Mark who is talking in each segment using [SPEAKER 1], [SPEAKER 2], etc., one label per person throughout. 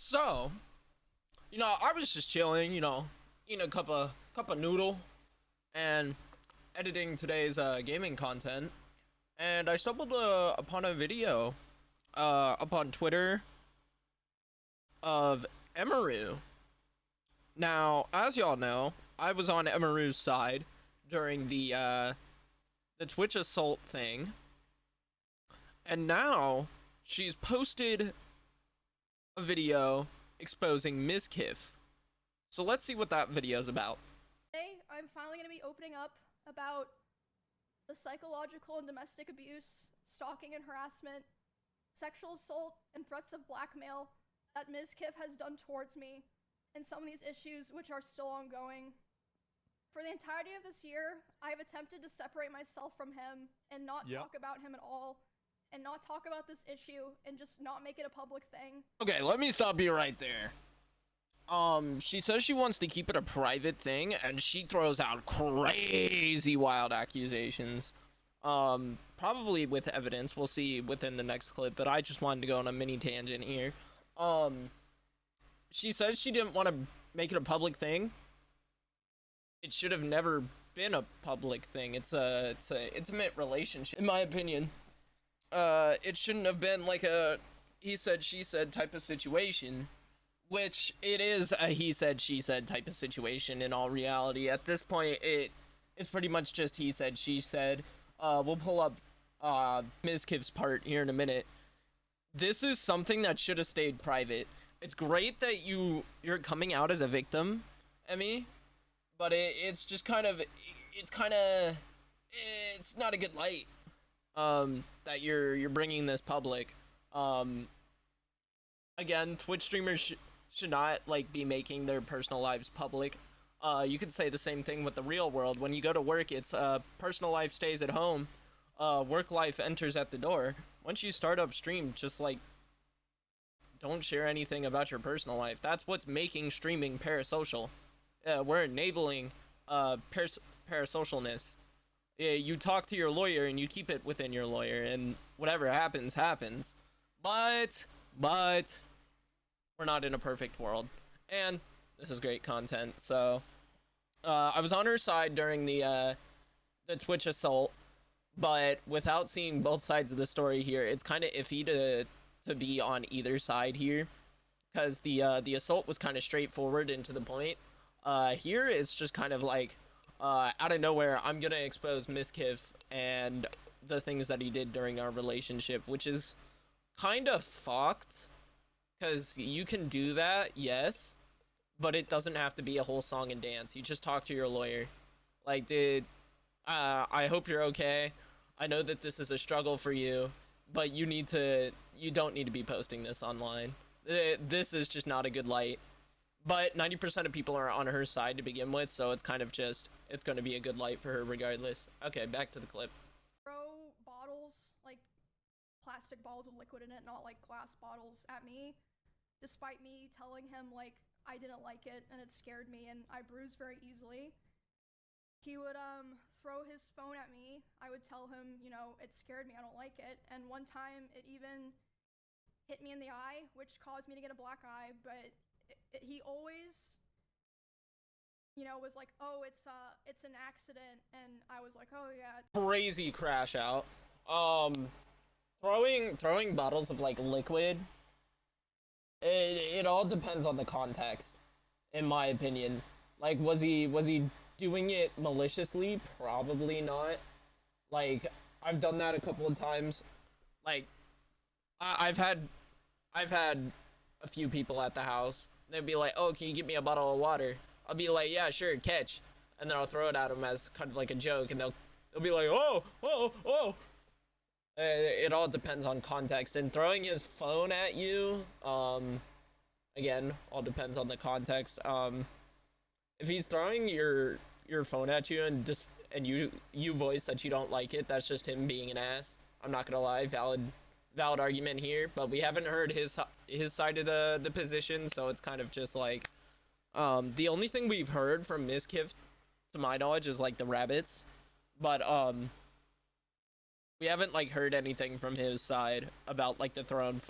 [SPEAKER 1] So, I was just chilling, eating a cup of noodle and editing today's gaming content, and I stumbled upon a video up on Twitter of Emiru. Now, as y'all know, I was on Emiru's side during the Twitch assault thing, and now she's posted a video exposing Miskif. So let's see what that video's about.
[SPEAKER 2] Today, I'm finally going to be opening up about the psychological and domestic abuse, stalking and harassment, sexual assault, and threats of blackmail that Miskif has done towards me, and some of these issues which are still ongoing. For the entirety of this year, I have attempted to separate myself from him and not talk about him at all, and not talk about this issue, and just not make it a public thing.
[SPEAKER 1] Okay, let me stop you right there. She says she wants to keep it a private thing, and she throws out crazy wild accusations. Probably with evidence. We'll see within the next clip, but I just wanted to go on a mini tangent here. She says she didn't want to make it a public thing. It should have never been a public thing. It's a intimate relationship, in my opinion. It shouldn't have been like a he said, she said type of situation, which it is a he said, she said type of situation in all reality. At this point, it's pretty much just he said, she said. We'll pull up Ms. Kiv's part here in a minute. This is something that should have stayed private. It's great that you're coming out as a victim, Emmy, but it's just it's not a good light that you're bringing this public. Again, Twitch streamers should not like be making their personal lives public. You could say the same thing with the real world. When you go to work, it's personal life stays at home, work life enters at the door. Once you start up stream, just like don't share anything about your personal life. That's what's making streaming parasocial. We're enabling parasocialness. You talk to your lawyer and you keep it within your lawyer, and whatever happens happens. But we're not in a perfect world, and this is great content. So I was on her side during the Twitch assault, but without seeing both sides of the story here, it's kind of iffy to be on either side here, because the assault was kind of straightforward and to the point. Here it's just kind of like out of nowhere, I'm gonna expose Miskif and the things that he did during our relationship, which is kind of fucked, because you can do that, yes, but it doesn't have to be a whole song and dance. You just talk to your lawyer. Like, dude, I hope you're okay. I know that this is a struggle for you, but you don't need to be posting this online. This is just not a good light. But 90% of people are on her side to begin with, so it's kind of just, it's going to be a good light for her regardless. Okay, back to the clip.
[SPEAKER 2] Throw bottles, like plastic bottles with liquid in it, not like glass bottles, at me, despite me telling him like I didn't like it and it scared me and I bruise very easily. He would throw his phone at me. I would tell him, it scared me, I don't like it. And one time it even hit me in the eye, which caused me to get a black eye, but he always, was like, oh, it's an accident, and I was like, oh yeah.
[SPEAKER 1] Crazy crash out. Throwing bottles of like liquid, it all depends on the context, in my opinion. Like, was he doing it maliciously? Probably not. Like, I've done that a couple of times. Like, I've had a few people at the house. They'd be like, oh, can you get me a bottle of water? I'll be like, yeah, sure, catch. And then I'll throw it at them as kind of like a joke, and they'll be like, oh. It all depends on context. And throwing his phone at you, again, all depends on the context. If he's throwing your phone at you and you voice that you don't like it, that's just him being an ass. I'm not gonna lie, valid argument here, but we haven't heard his side of the position, so it's kind of just like the only thing we've heard from Miskif, to my knowledge, is like the rabbits, but we haven't like heard anything from his side about like the phone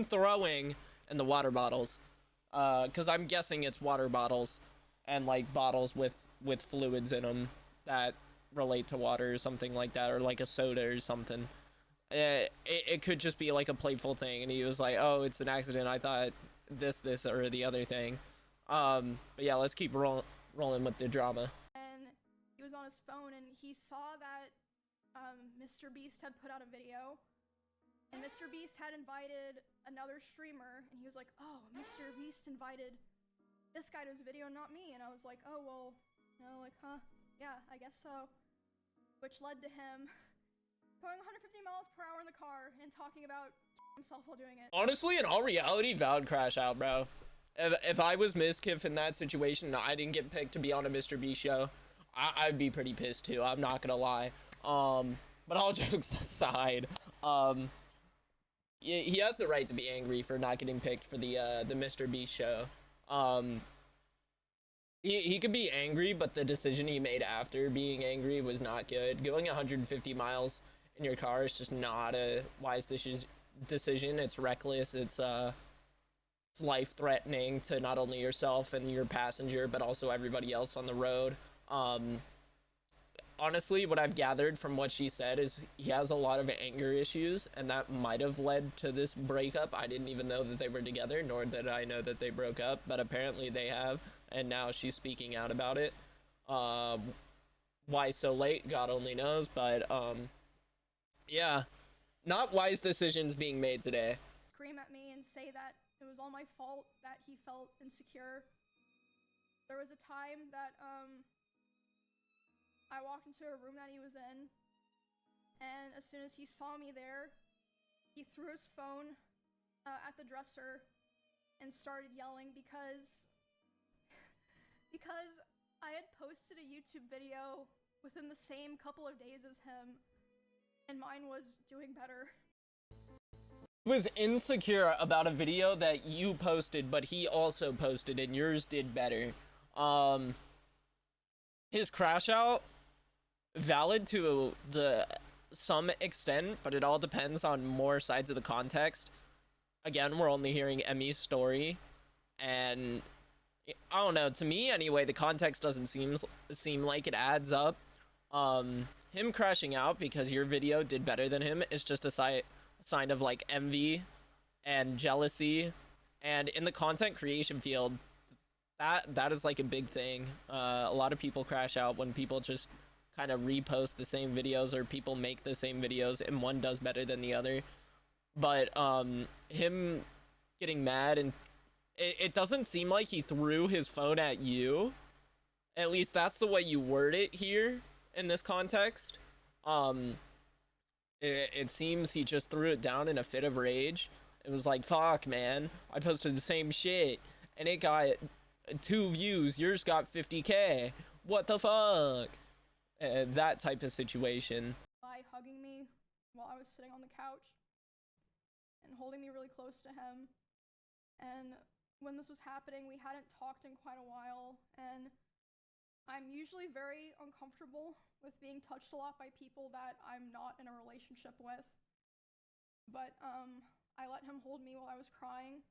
[SPEAKER 1] throwing and the water bottles. Because I'm guessing it's water bottles and like bottles with fluids in them that relate to water or something like that, or like a soda or something. It could just be like a playful thing, and he was like, "Oh, it's an accident. I thought this, or the other thing." But yeah, let's keep rolling with the drama.
[SPEAKER 2] And he was on his phone, and he saw that Mr. Beast had put out a video, and Mr. Beast had invited another streamer, and he was like, "Oh, Mr. Beast invited this guy to his video, not me." And I was like, "Oh, well, you know, like, huh? Yeah, I guess so." Which led to him going 150 miles per hour in the car and talking about himself while doing it.
[SPEAKER 1] Honestly, in all reality, valid crash out, bro. If I was Miskif in that situation and I didn't get picked to be on a Mr. B show, I'd be pretty pissed too. I'm not gonna lie. But all jokes aside, he has the right to be angry for not getting picked for the Mr. B show. He could be angry, but the decision he made after being angry was not good. Going 150 miles in your car is just not a wise decision. It's reckless. It's life-threatening to not only yourself and your passenger, but also everybody else on the road. Honestly, what I've gathered from what she said is he has a lot of anger issues, and that might have led to this breakup. I didn't even know that they were together, nor did I know that they broke up, but apparently they have, and now she's speaking out about it. Why so late? God only knows, but yeah, not wise decisions being made today.
[SPEAKER 2] Scream at me and say that it was all my fault that he felt insecure. There was a time that I walked into a room that he was in, and as soon as he saw me there, he threw his phone at the dresser and started yelling because I had posted a YouTube video within the same couple of days as him, and mine was doing better.
[SPEAKER 1] He was insecure about a video that you posted, but he also posted, and yours did better. His crash out, valid to some extent, but it all depends on more sides of the context. Again, we're only hearing Emmy's story, and I don't know, to me anyway, the context doesn't seem like it adds up. Him crashing out because your video did better than him is just a sign of like envy and jealousy, and in the content creation field, that is like a big thing. A lot of people crash out when people just kind of repost the same videos, or people make the same videos and one does better than the other. But him getting mad, and it doesn't seem like he threw his phone at you. At least that's the way you word it here in this context. It seems he just threw it down in a fit of rage. It was like, fuck, man, I posted the same shit and it got 2 views, yours got 50K. What the fuck? That type of situation.
[SPEAKER 2] By hugging me while I was sitting on the couch and holding me really close to him. And when this was happening, we hadn't talked in quite a while, and I'm usually very uncomfortable with being touched a lot by people that I'm not in a relationship with. But I let him hold me while I was crying.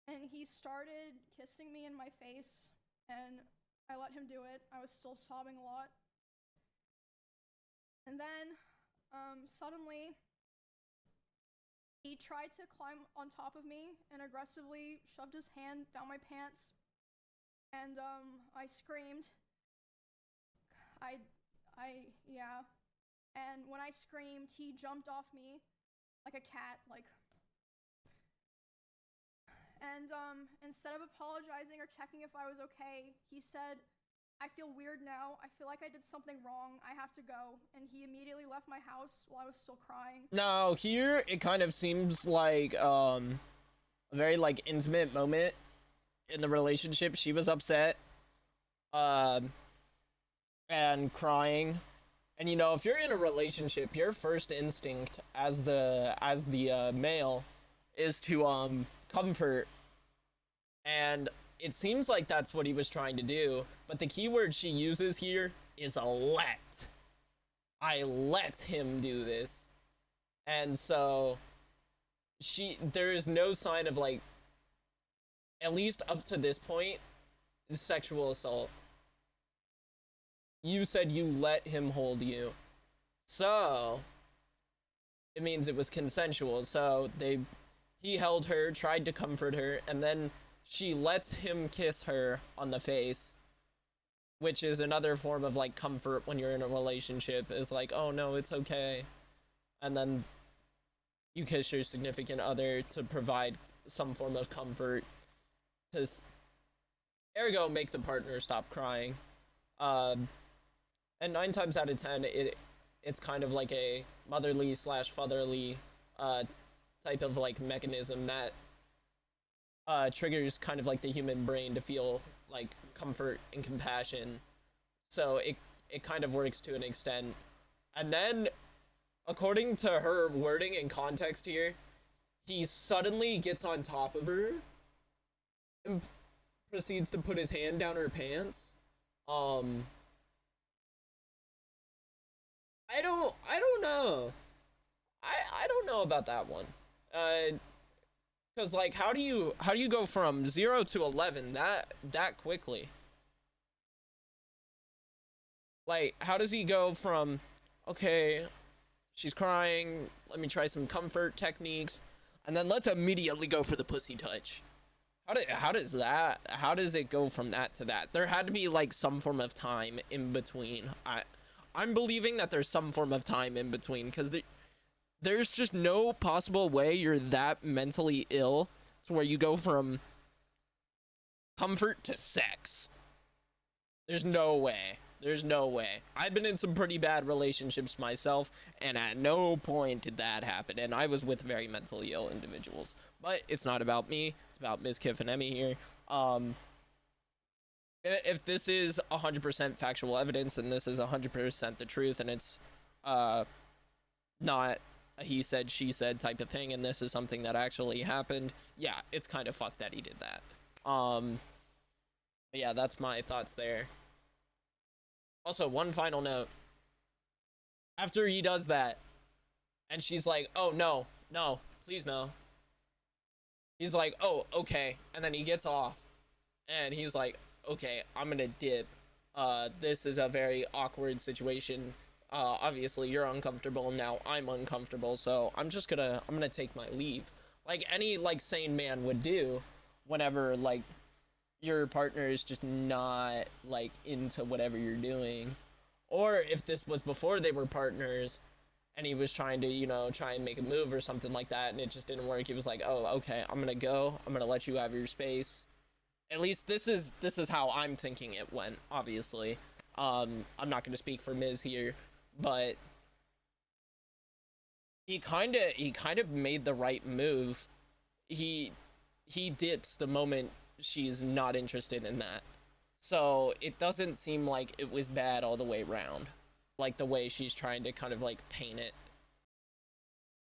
[SPEAKER 2] And he started kissing me in my face, and I let him do it. I was still sobbing a lot. And then suddenly he tried to climb on top of me and aggressively shoved his hand down my pants. And I screamed. Yeah. And when I screamed, he jumped off me like a cat, like. And instead of apologizing or checking if I was okay, he said, "I feel weird now. I feel like I did something wrong. I have to go." And he immediately left my house while I was still crying.
[SPEAKER 1] Now, here it kind of seems like a very like intimate moment in the relationship. She was upset and crying. And you know, if you're in a relationship, your first instinct as the male is to comfort, and it seems like that's what he was trying to do, but the keyword she uses here is let. I let him do this. And so there is no sign of like, at least up to this point, sexual assault. You said you let him hold you, so it means it was consensual. So he held her, tried to comfort her, and then she lets him kiss her on the face, which is another form of like comfort when you're in a relationship, is like, oh no, it's okay. And then you kiss your significant other to provide some form of comfort, to ergo make the partner stop crying. And 9 times out of 10, it's kind of like a motherly slash fatherly type of like mechanism that triggers kind of like the human brain to feel like comfort and compassion. So it kind of works to an extent. And then, according to her wording and context here, he suddenly gets on top of her and proceeds to put his hand down her pants. I don't know. I don't know about that one. Cuz like how do you go from 0 to 11 that quickly? Like how does he go from, okay, she's crying, let me try some comfort techniques, and then let's immediately go for the pussy touch? How does it go from that to that? There had to be like some form of time in between. I'm believing that there's some form of time in between, because there's just no possible way you're that mentally ill to where you go from comfort to sex. There's no way. There's no way. I've been in some pretty bad relationships myself, and at no point did that happen. And I was with very mentally ill individuals. But it's not about me. It's about Miskif and Emmy here. If this is 100% factual evidence, and this is 100% the truth, and it's not a he said, she said type of thing, and this is something that actually happened, yeah, it's kind of fucked that he did that. But yeah, that's my thoughts there. Also, one final note. After he does that, and she's like, oh, no, please no. He's like, oh, okay. And then he gets off, and he's like, okay, I'm gonna dip. This is a very awkward situation. Obviously, you're uncomfortable, now I'm uncomfortable, so I'm gonna take my leave. Like any, like, sane man would do whenever, like, your partner is just not like into whatever you're doing. Or if this was before they were partners and he was trying to, try and make a move or something like that, and it just didn't work, he was like, oh, okay, I'm gonna go, I'm gonna let you have your space. At least this is how I'm thinking it went, obviously. I'm not gonna speak for Miz here, but he kind of made the right move. He dips the moment she's not interested in that. So it doesn't seem like it was bad all the way around, like the way she's trying to kind of like paint it.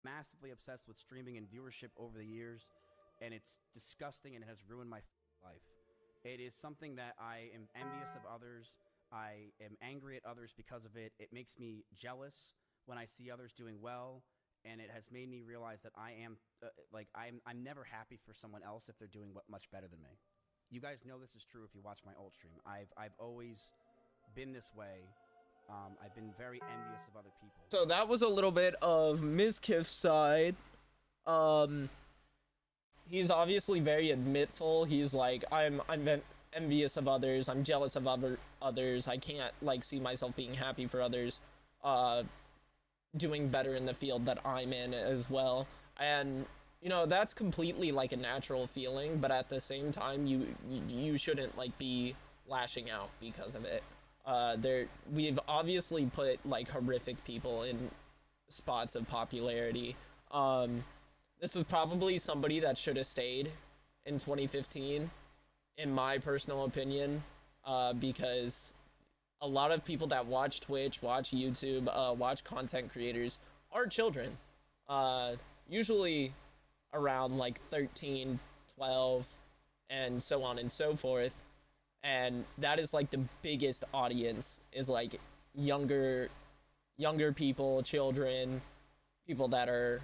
[SPEAKER 3] Massively obsessed with streaming and viewership over the years, and it's disgusting and it has ruined my life. It is something that I am envious of others. I am angry at others because of it. It makes me jealous when I see others doing well, and it has made me realize that I am I'm never happy for someone else if they're doing much better than me. You guys know this is true if you watch my old stream. I've always been this way. I've been very envious of other people.
[SPEAKER 1] So that was a little bit of Miskif's side. He's obviously very admitful. He's like, I'm envious of others. I'm jealous of others. I can't like see myself being happy for others doing better in the field that I'm in as well. And that's completely like a natural feeling, but at the same time you shouldn't like be lashing out because of it. We've obviously put like horrific people in spots of popularity. This is probably somebody that should have stayed in 2015, in my personal opinion, because a lot of people that watch Twitch, watch YouTube, watch content creators are children. Usually around like 13, 12, and so on and so forth. And that is like the biggest audience, is like younger people, children, people that are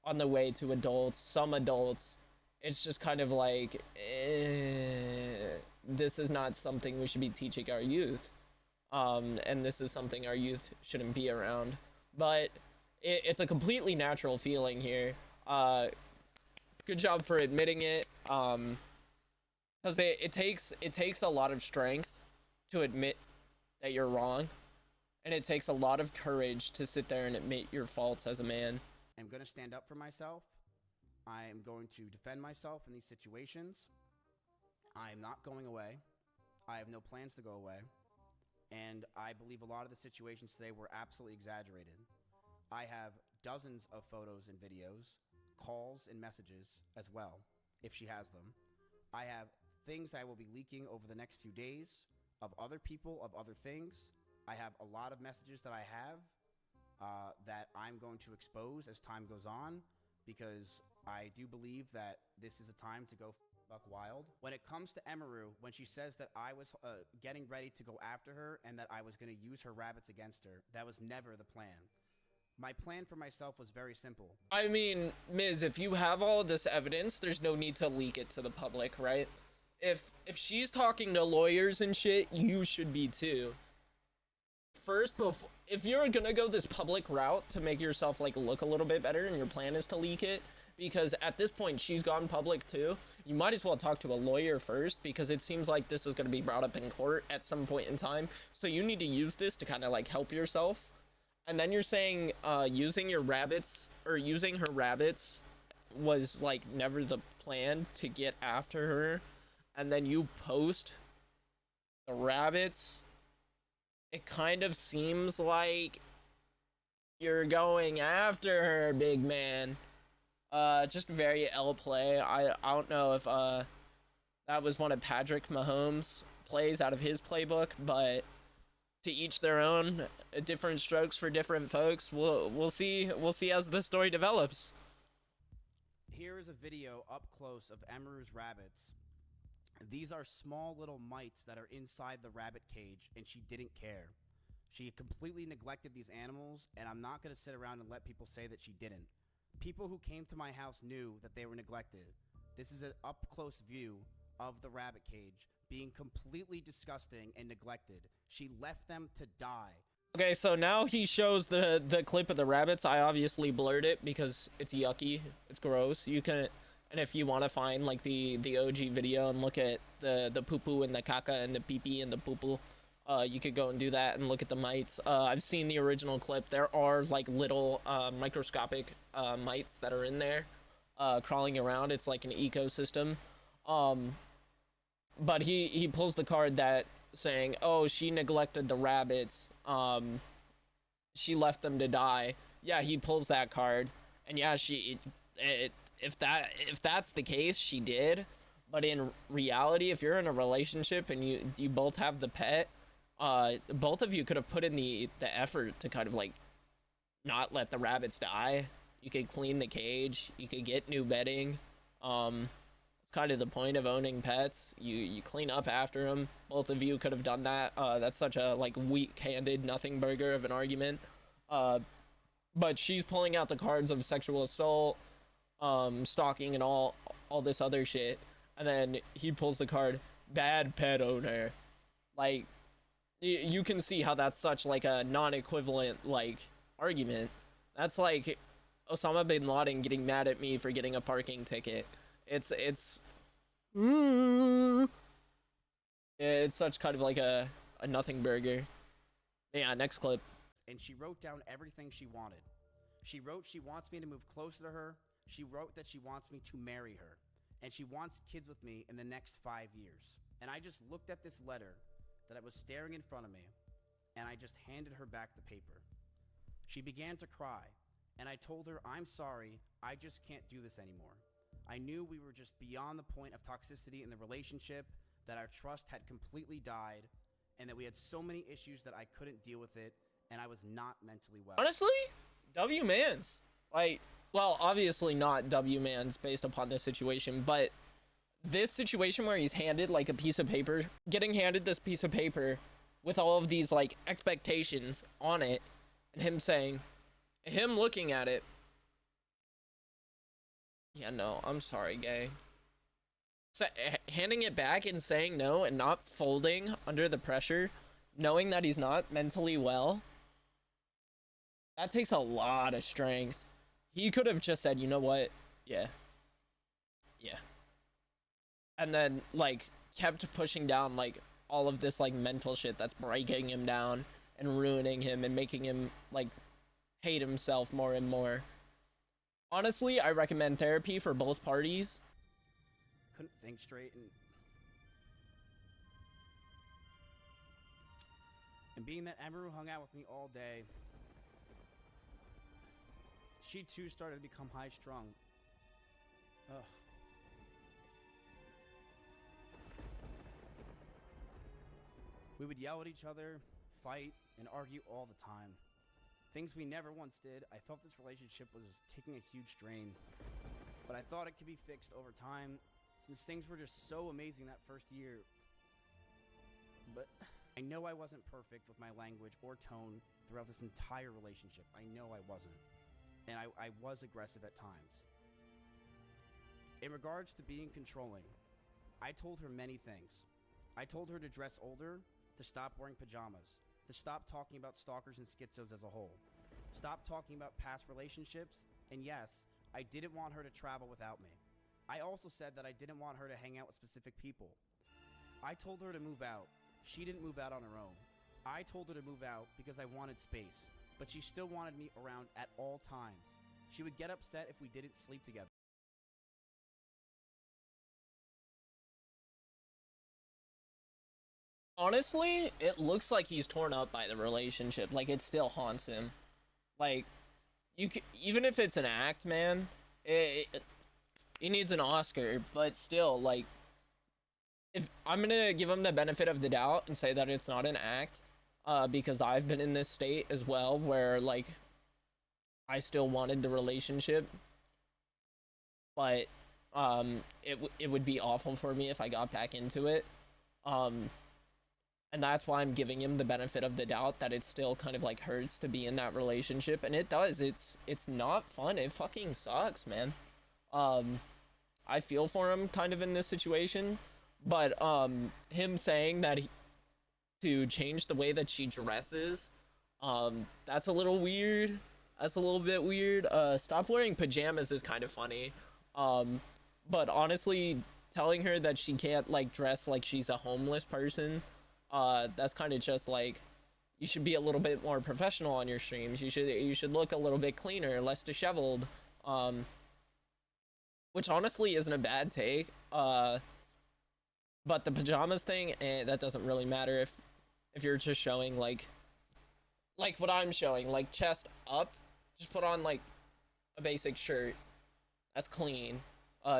[SPEAKER 1] on the way to adults. Some adults, it's just kind of like, this is not something we should be teaching our youth. And this is something our youth shouldn't be around. But it's a completely natural feeling here. Good job for admitting it. Because it takes a lot of strength to admit that you're wrong, and it takes a lot of courage to sit there and admit your faults as a man.
[SPEAKER 3] I'm going to stand up for myself. I am going to defend myself in these situations. I am not going away. I have no plans to go away. And I believe a lot of the situations today were absolutely exaggerated. I have dozens of photos and videos, calls and messages as well, if she has them. I have things I will be leaking over the next few days of other people, of other things. I have a lot of messages that I have that I'm going to expose as time goes on, because I do believe that this is a time to go buck wild. When it comes to Emiru, when she says that I was getting ready to go after her and that I was going to use her rabbits against her, that was never the plan. My plan for myself was very simple.
[SPEAKER 1] I mean, Miz, if you have all this evidence, there's no need to leak it to the public, right? If she's talking to lawyers and shit, you should be too. First, if you're gonna go this public route to make yourself like look a little bit better, and your plan is to leak it, because at this point she's gone public too, you might as well talk to a lawyer first, because it seems like this is going to be brought up in court at some point in time. So you need to use this to kind of like help yourself. And then you're saying using your rabbits, or using her rabbits, was like never the plan to get after her, and then you post the rabbits. It kind of seems like you're going after her, big man. Just very L play. I don't know if that was one of Patrick Mahomes' plays out of his playbook, but to each their own. Different strokes for different folks. We'll see as the story develops.
[SPEAKER 3] Here is a video up close of Emiru's rabbits. These are small little mites that are inside the rabbit cage, and she didn't care. She completely neglected these animals, and I'm not going to sit around and let people say that she didn't. People who came to my house knew that they were neglected. This is an up-close view of the rabbit cage being completely disgusting and neglected. She left them to die.
[SPEAKER 1] Okay, so now he shows the clip of the rabbits. I obviously blurred it because it's yucky. It's gross. You can, and if you want to find like the OG video and look at the poo-poo and the caca and the pee-pee and the poo-poo, you could go and do that and look at the mites. I've seen the original clip. There are like little microscopic mites that are in there crawling around. It's like an ecosystem. But he pulls the card that saying, oh, she neglected the rabbits. She left them to die. Yeah, he pulls that card, and yeah, if that's the case, she did. But in reality, if you're in a relationship and you both have the pet, both of you could have put in the effort to kind of like not let the rabbits die. You could clean the cage. You could get new bedding. It's kind of the point of owning pets. You clean up after them. Both of you could have done that. That's such a like weak-handed nothing burger of an argument. But she's pulling out the cards of sexual assault, stalking, and all this other shit. And then he pulls the card bad pet owner. Like, you can see how that's such like a non-equivalent like argument. That's like Osama bin Laden getting mad at me for getting a parking ticket. It's such kind of like a nothing burger. Yeah, next clip.
[SPEAKER 3] And she wrote down everything she wanted. She wrote she wants me to move closer to her. She wrote that she wants me to marry her. And she wants kids with me in the next 5 years. And I just looked at this letter that was staring in front of me, and I just handed her back the paper. She began to cry, and I told her, I'm sorry, I just can't do this anymore. I knew we were just beyond the point of toxicity in the relationship, that our trust had completely died, and that we had so many issues that I couldn't deal with it, and I was not mentally well.
[SPEAKER 1] Honestly, W-Mans. Like, well, obviously not W-Mans based upon this situation, but this situation where he's handed like a piece of paper, getting handed this piece of paper with all of these like expectations on it, and him looking at it Yeah, no, I'm sorry, gay. So, handing it back and saying no and not folding under the pressure, knowing that he's not mentally well, that takes a lot of strength. He could have just said, you know what? Yeah. Yeah. And then, like, kept pushing down, like, all of this, like, mental shit that's breaking him down and ruining him and making him, like, hate himself more and more. Honestly, I recommend therapy for both parties.
[SPEAKER 3] Couldn't think straight, and being that Emiru hung out with me all day, she too started to become high-strung. Ugh. We would yell at each other, fight, and argue all the time. Things we never once did. I felt this relationship was taking a huge strain, but I thought it could be fixed over time, since things were just so amazing that first year. But I know I wasn't perfect with my language or tone throughout this entire relationship. I know I wasn't. And I was aggressive at times. In regards to being controlling, I told her many things. I told her to dress older, to stop wearing pajamas, to stop talking about stalkers and schizos as a whole, stop talking about past relationships, and yes, I didn't want her to travel without me. I also said that I didn't want her to hang out with specific people. I told her to move out. She didn't move out on her own. I told her to move out because I wanted space, but she still wanted me around at all times. She would get upset if we didn't sleep together.
[SPEAKER 1] Honestly, it looks like he's torn up by the relationship. Like, it still haunts him. Like, even if it's an act, man, he needs an Oscar, but still, like, if I'm gonna give him the benefit of the doubt and say that it's not an act, because I've been in this state as well, where, like, I still wanted the relationship, but, it would be awful for me if I got back into it. Um, and that's why I'm giving him the benefit of the doubt that it still kind of like hurts to be in that relationship, and it does. It's not fun. It fucking sucks, man. Um, I feel for him kind of in this situation, but him saying that to change the way that she dresses, that's a little weird. That's a little bit weird. Stop wearing pajamas is kind of funny. Um, but honestly, telling her that she can't like dress like she's a homeless person, that's kind of just like, you should be a little bit more professional on your streams. You should look a little bit cleaner, less disheveled. Which honestly isn't a bad take. But the pajamas thing, that doesn't really matter if you're just showing like what I'm showing, like chest up. Just put on like a basic shirt. That's clean.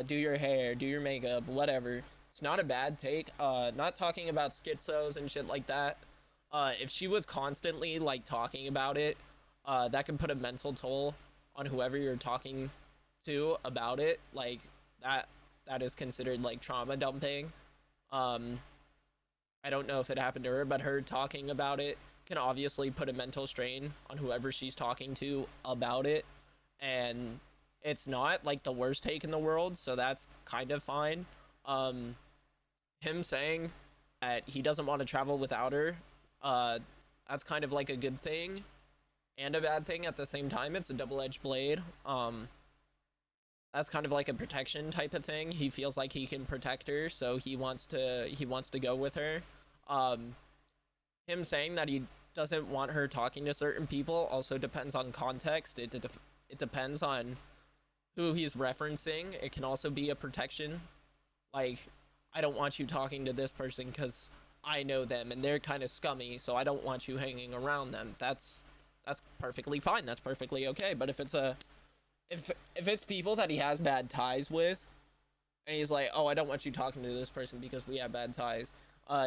[SPEAKER 1] Do your hair, do your makeup, whatever. It's not a bad take. Not talking about schizos and shit like that. If she was constantly like talking about it, that can put a mental toll on whoever you're talking to about it. Like that is considered like trauma dumping. I don't know if it happened to her, but her talking about it can obviously put a mental strain on whoever she's talking to about it. And it's not like the worst take in the world, so that's kind of fine. Him saying that he doesn't want to travel without her, that's kind of like a good thing and a bad thing at the same time. It's a double-edged blade. That's kind of like a protection type of thing. He feels like he can protect her, so he wants to go with her. Him saying that he doesn't want her talking to certain people also depends on context. It depends on who he's referencing. It can also be a protection. Like, I don't want you talking to this person because I know them and they're kind of scummy, so I don't want you hanging around them. That's perfectly fine. That's perfectly okay. But if it's people that he has bad ties with, and he's like, oh, I don't want you talking to this person because we have bad ties,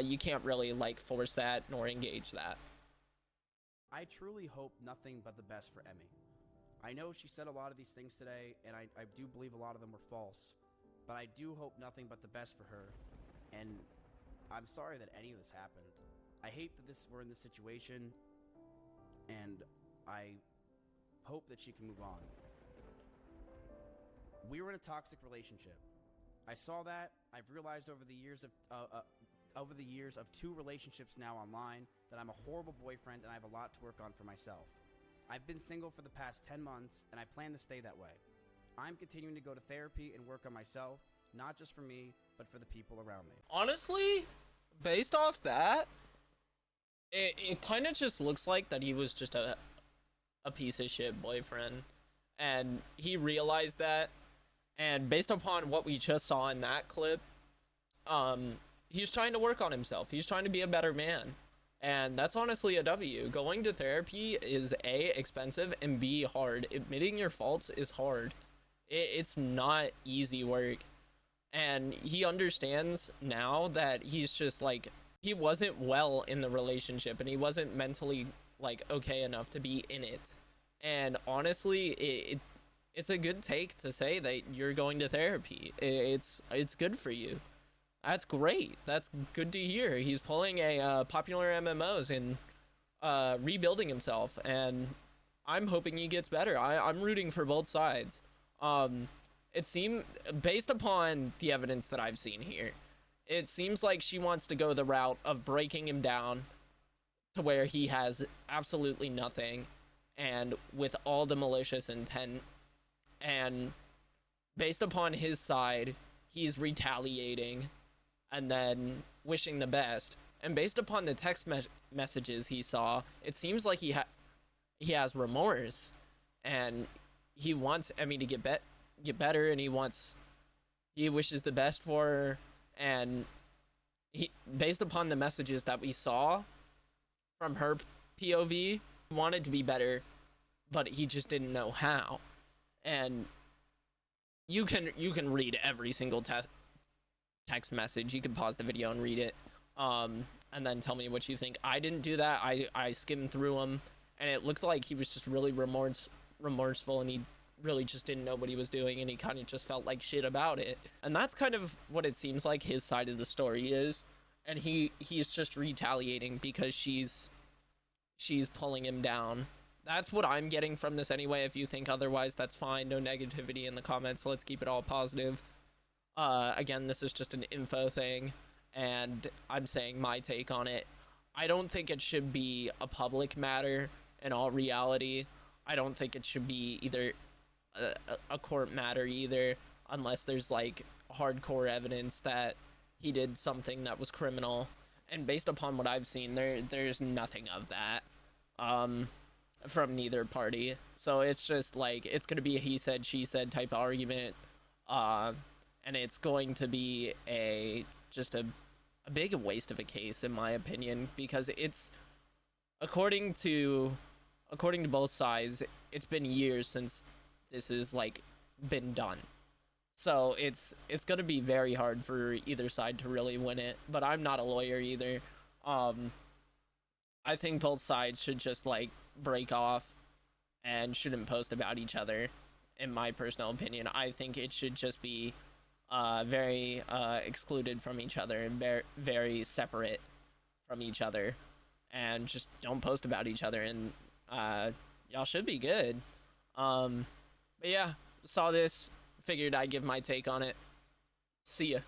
[SPEAKER 1] you can't really like force that nor engage that.
[SPEAKER 3] I truly hope nothing but the best for Emmy. I know she said a lot of these things today, and I do believe a lot of them were false, but I do hope nothing but the best for her, and I'm sorry that any of this happened. I hate that we're in this situation, and I hope that she can move on. we were in a toxic relationship. I saw that. I've realized over the years of 2 relationships now online that I'm a horrible boyfriend and I have a lot to work on for myself. I've been single for the past 10 months and I plan to stay that way. I'm continuing to go to therapy and work on myself, not just for me, but for the people around me.
[SPEAKER 1] Honestly, based off that, it kind of just looks like that he was just a piece of shit boyfriend, and he realized that. And based upon what we just saw in that clip, he's trying to work on himself. He's trying to be a better man. And that's honestly a W. Going to therapy is A, expensive, and B, hard. Admitting your faults is hard. It's not easy work. And he understands now that he's just like, he wasn't well in the relationship and he wasn't mentally like okay enough to be in it. And honestly, it's a good take to say that you're going to therapy. It's good for you. That's great. That's good to hear. He's pulling a popular MMOs and rebuilding himself, and I'm hoping he gets better. I'm rooting for both sides. It seems, based upon the evidence that I've seen here, it seems like she wants to go the route of breaking him down to where he has absolutely nothing, and with all the malicious intent. And based upon his side, he's retaliating and then wishing the best. And based upon the text messages he saw, it seems like he has remorse, and he wants Emmy to get better, and he wishes the best for her. And he, based upon the messages that we saw from her POV, he wanted to be better, but he just didn't know how. And you can read every single text message. You can pause the video and read it, and then tell me what you think. I didn't do that. I skimmed through them, and it looked like he was just really remorseful, and he really just didn't know what he was doing, and he kind of just felt like shit about it. And that's kind of what it seems like his side of the story is. And he's just retaliating because she's pulling him down. That's what I'm getting from this anyway. If you think otherwise, that's fine. No negativity in the comments. Let's keep it all positive. Again, this is just an info thing, and I'm saying my take on it. I don't think it should be a public matter in all reality. I don't think it should be either a court matter either, unless there's like hardcore evidence that he did something that was criminal. And based upon what I've seen, there's nothing of that from neither party. So it's just like, it's gonna be a he said she said type of argument, and it's going to be just a big waste of a case, in my opinion, because it's according to both sides, it's been years since this is like been done. So it's gonna be very hard for either side to really win it. But I'm not a lawyer either. I think both sides should just like break off and shouldn't post about each other, in my personal opinion. I think it should just be very excluded from each other and very separate from each other, and just don't post about each other, and y'all should be good. But yeah, saw this, figured I'd give my take on it. See ya.